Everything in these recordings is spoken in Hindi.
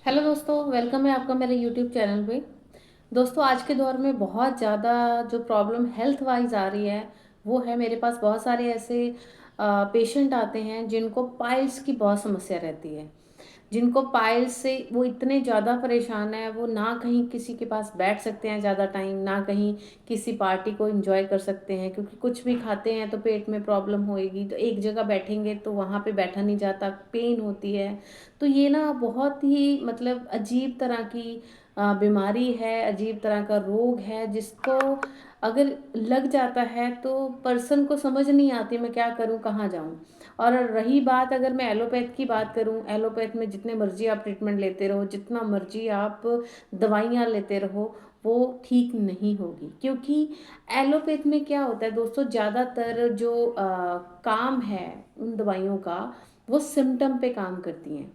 हेलो दोस्तों, वेलकम है आपका मेरे यूट्यूब चैनल पे। दोस्तों, आज के दौर में बहुत ज़्यादा जो प्रॉब्लम हेल्थ वाइज आ रही है वो है, मेरे पास बहुत सारे ऐसे पेशेंट आते हैं जिनको पाइल्स की बहुत समस्या रहती है। जिनको पाइल्स से वो इतने ज़्यादा परेशान है, वो ना कहीं किसी के पास बैठ सकते हैं ज़्यादा टाइम, ना कहीं किसी पार्टी को एंजॉय कर सकते हैं, क्योंकि कुछ भी खाते हैं तो पेट में प्रॉब्लम होएगी। तो एक जगह बैठेंगे तो वहाँ पे बैठा नहीं जाता, पेन होती है। तो ये ना बहुत ही मतलब अजीब तरह की बीमारी है, अजीब तरह का रोग है, जिसको अगर लग जाता है तो पर्सन को समझ नहीं आती मैं क्या करूं, कहाँ जाऊं। और रही बात, अगर मैं एलोपैथ की बात करूं, एलोपैथ में जितने मर्जी आप ट्रीटमेंट लेते रहो, जितना मर्जी आप दवाइयाँ लेते रहो, वो ठीक नहीं होगी। क्योंकि एलोपैथ में क्या होता है दोस्तों, ज़्यादातर जो काम है उन दवाइयों का, वो सिम्टम पे काम करती हैं।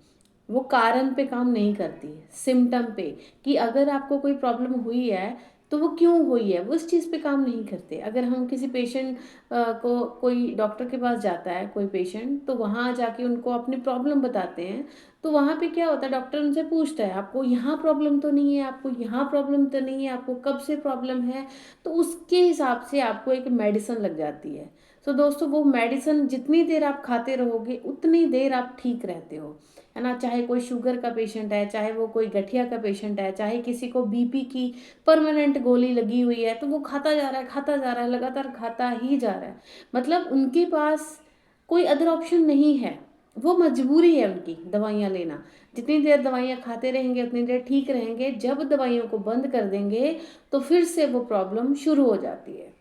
वो कारण पे काम नहीं करती है, सिम्टम पे। कि अगर आपको कोई प्रॉब्लम हुई है तो वो क्यों हुई है, वो इस चीज़ पे काम नहीं करते। अगर हम किसी पेशेंट को, कोई डॉक्टर के पास जाता है कोई पेशेंट, तो वहाँ जाके उनको अपनी प्रॉब्लम बताते हैं। तो वहाँ पे क्या होता है, डॉक्टर उनसे पूछता है आपको यहाँ प्रॉब्लम तो नहीं है, आपको यहाँ प्रॉब्लम तो नहीं है, आपको कब से प्रॉब्लम है। तो उसके हिसाब से आपको एक मेडिसिन लग जाती है। तो दोस्तों, वो मेडिसिन जितनी देर आप खाते रहोगे उतनी देर आप ठीक रहते हो, है ना। चाहे कोई शुगर का पेशेंट है, चाहे वो कोई गठिया का पेशेंट है, चाहे किसी को बीपी की परमानेंट गोली लगी हुई है, तो वो खाता जा रहा है, खाता जा रहा है, लगातार खाता ही जा रहा है। मतलब उनके पास कोई अदर ऑप्शन नहीं है, वो मजबूरी है उनकी दवाइयाँ लेना। जितनी देर दवाइयाँ खाते रहेंगे उतनी देर ठीक रहेंगे, जब दवाइयों को बंद कर देंगे तो फिर से वो प्रॉब्लम शुरू हो जाती है।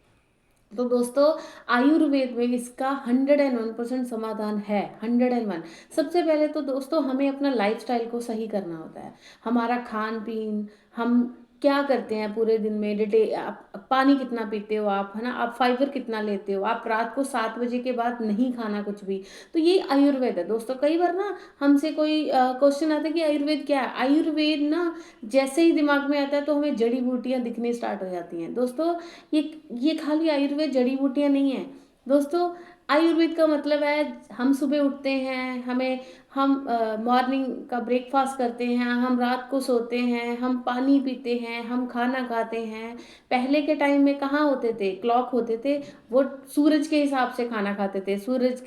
तो दोस्तों, आयुर्वेद में इसका 101% समाधान है, 101। सबसे पहले तो दोस्तों हमें अपना लाइफस्टाइल को सही करना होता है। हमारा खान पीन, हम क्या करते हैं पूरे दिन में, डे आप पानी कितना पीते हो, आप, है ना, आप फाइबर कितना लेते हो, आप रात को 7 बजे के बाद नहीं खाना कुछ भी। तो ये आयुर्वेद है दोस्तों। कई बार ना हमसे कोई क्वेश्चन आता है कि आयुर्वेद क्या है। आयुर्वेद ना जैसे ही दिमाग में आता है तो हमें जड़ी बूटियां दिखनी स्टार्ट हो जाती हैं दोस्तों। ये ये खाली आयुर्वेद जड़ी बूटियां नहीं है दोस्तों। आयुर्वेद का मतलब है, हम सुबह उठते हैं, हम मॉर्निंग का ब्रेकफास्ट करते हैं, हम रात को सोते हैं, हम पानी पीते हैं, हम खाना खाते हैं। पहले के टाइम में कहाँ होते थे, क्लॉक होते थे। वो सूरज के हिसाब से खाना खाते थे, सूरज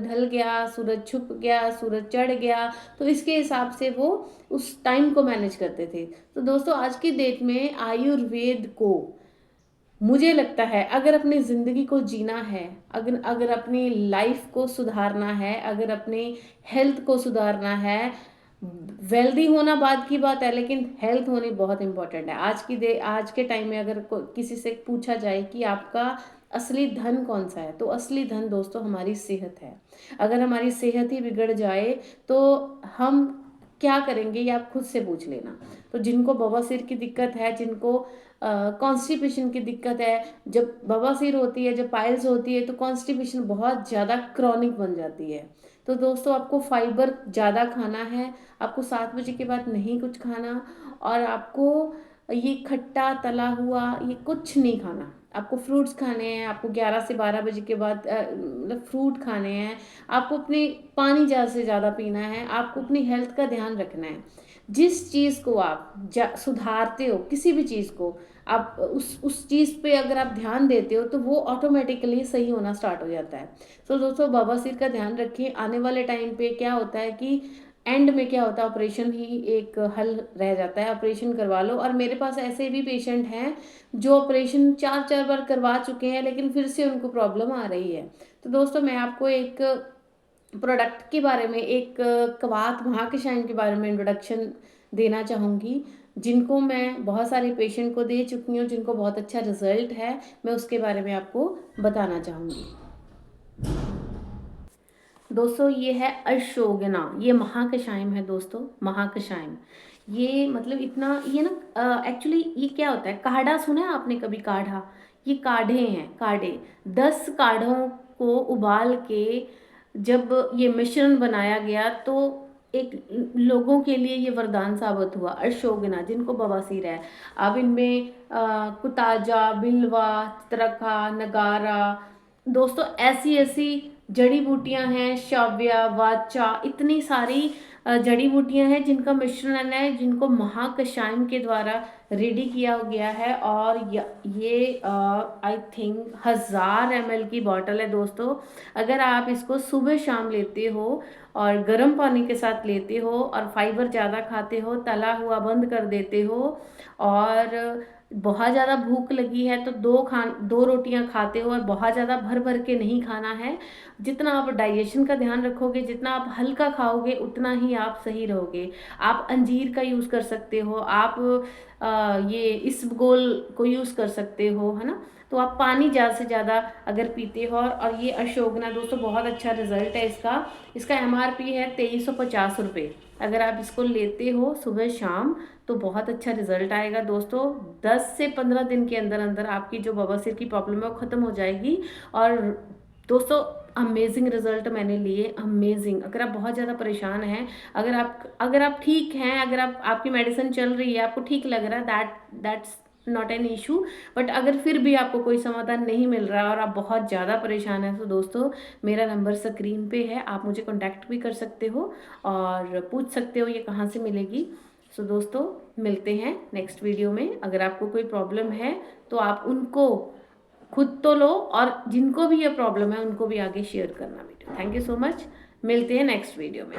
ढल गया, सूरज छुप गया, सूरज चढ़ गया, तो इसके हिसाब से वो उस टाइम को मैनेज करते थे। तो दोस्तों, आज की डेट में आयुर्वेद को, मुझे लगता है, अगर अपनी ज़िंदगी को जीना है, अगर अगर अपनी लाइफ को सुधारना है, अगर अपनी हेल्थ को सुधारना है, वेल्दी होना बाद की बात है, लेकिन हेल्थ होनी बहुत इंपॉर्टेंट है। आज के टाइम में अगर किसी से पूछा जाए कि आपका असली धन कौन सा है, तो असली धन दोस्तों हमारी सेहत है। अगर हमारी सेहत ही बिगड़ जाए तो हम क्या करेंगे, ये आप खुद से पूछ लेना। तो जिनको बवासीर की दिक्कत है, जिनको कॉन्स्टिपेशन की दिक्कत है, जब बवासीर होती है, जब पाइल्स होती है, तो कॉन्स्टिपेशन बहुत ज़्यादा क्रॉनिक बन जाती है। तो दोस्तों, आपको फाइबर ज़्यादा खाना है, आपको 7 बजे के बाद नहीं कुछ खाना, और आपको ये खट्टा तला हुआ ये कुछ नहीं खाना। आपको फ्रूट्स खाने हैं, आपको 11 से 12 बजे के बाद मतलब फ्रूट खाने हैं। आपको अपने पानी ज़्यादा से ज़्यादा पीना है, आपको अपनी हेल्थ का ध्यान रखना है। जिस चीज़ को आप सुधारते हो, किसी भी चीज़ को आप उस चीज़ पे अगर आप ध्यान देते हो तो वो ऑटोमेटिकली सही होना स्टार्ट हो जाता है। तो दोस्तों, बवासीर का ध्यान रखिए। आने वाले टाइम पे क्या होता है कि एंड में क्या होता है, ऑपरेशन ही एक हल रह जाता है, ऑपरेशन करवा लो। और मेरे पास ऐसे भी पेशेंट हैं जो ऑपरेशन 4-4 बार करवा चुके हैं, लेकिन फिर से उनको प्रॉब्लम आ रही है। तो दोस्तों, मैं आपको एक प्रोडक्ट के बारे में, एक कवात महाकषायम के बारे में इंट्रोडक्शन देना चाहूँगी, जिनको मैं बहुत सारे पेशेंट को दे चुकी हूँ, जिनको बहुत अच्छा रिजल्ट है। मैं उसके बारे में आपको बताना चाहूँगी। दोस्तों, ये है अशोगना, ये महाकषायम है दोस्तों, महाकषायम। ये मतलब इतना, ये ना एक्चुअली ये क्या होता है, काढ़ा सुना है आपने कभी, काढ़ा। ये काढ़े हैं, काढ़े। 10 काढ़ों को उबाल के जब ये मिश्रण बनाया गया तो एक लोगों के लिए ये वरदान साबित हुआ। अशोगना, जिनको बवासीर है, अब इनमें कुताजा, बिलवा, चित्रखा, नगारा, दोस्तों ऐसी ऐसी जड़ी बूटियां हैं, शव्या, वाचा, इतनी सारी जड़ी बूटियां हैं जिनका मिश्रण है, जिनको महाकषायम के द्वारा रेडी किया गया है। और ये आई थिंक 1000 ml की बॉटल है दोस्तों। अगर आप इसको सुबह शाम लेते हो और गर्म पानी के साथ लेते हो और फाइबर ज़्यादा खाते हो, तला हुआ बंद कर देते हो, और बहुत ज़्यादा भूख लगी है तो 2 रोटियां खाते हो, और बहुत ज़्यादा भर भर के नहीं खाना है। जितना आप डाइजेशन का ध्यान रखोगे, जितना आप हल्का खाओगे, उतना ही आप सही रहोगे। आप अंजीर का यूज़ कर सकते हो, आप ये इसबगोल को यूज़ कर सकते हो, है ना। तो आप पानी ज़्यादा से ज़्यादा अगर पीते हो, और ये अशोगना दोस्तों बहुत अच्छा रिजल्ट है इसका। इसका MRP है 2350 रुपये। अगर आप इसको लेते हो सुबह शाम तो बहुत अच्छा रिजल्ट आएगा दोस्तों। 10 से 15 दिन के अंदर अंदर आपकी जो बवासीर की प्रॉब्लम है वो ख़त्म हो जाएगी। और दोस्तों अमेजिंग रिजल्ट मैंने लिए, अमेजिंग। अगर आप बहुत ज़्यादा परेशान हैं, अगर आप ठीक हैं, अगर आपकी मेडिसिन चल रही है, आपको ठीक लग रहा है, that's not an issue. But अगर फिर भी आपको कोई समाधान नहीं मिल रहा और आप बहुत ज़्यादा परेशान हैं, तो दोस्तों मेरा नंबर स्क्रीन पे है, आप मुझे कॉन्टैक्ट भी कर सकते हो और पूछ सकते हो ये कहाँ से मिलेगी। सो दोस्तों मिलते हैं नेक्स्ट वीडियो में। अगर आपको कोई प्रॉब्लम है तो आप उनको खुद तो लो, और जिनको भी ये प्रॉब्लम है उनको भी आगे शेयर करना video. Thank you so much, मिलते हैं नेक्स्ट वीडियो में।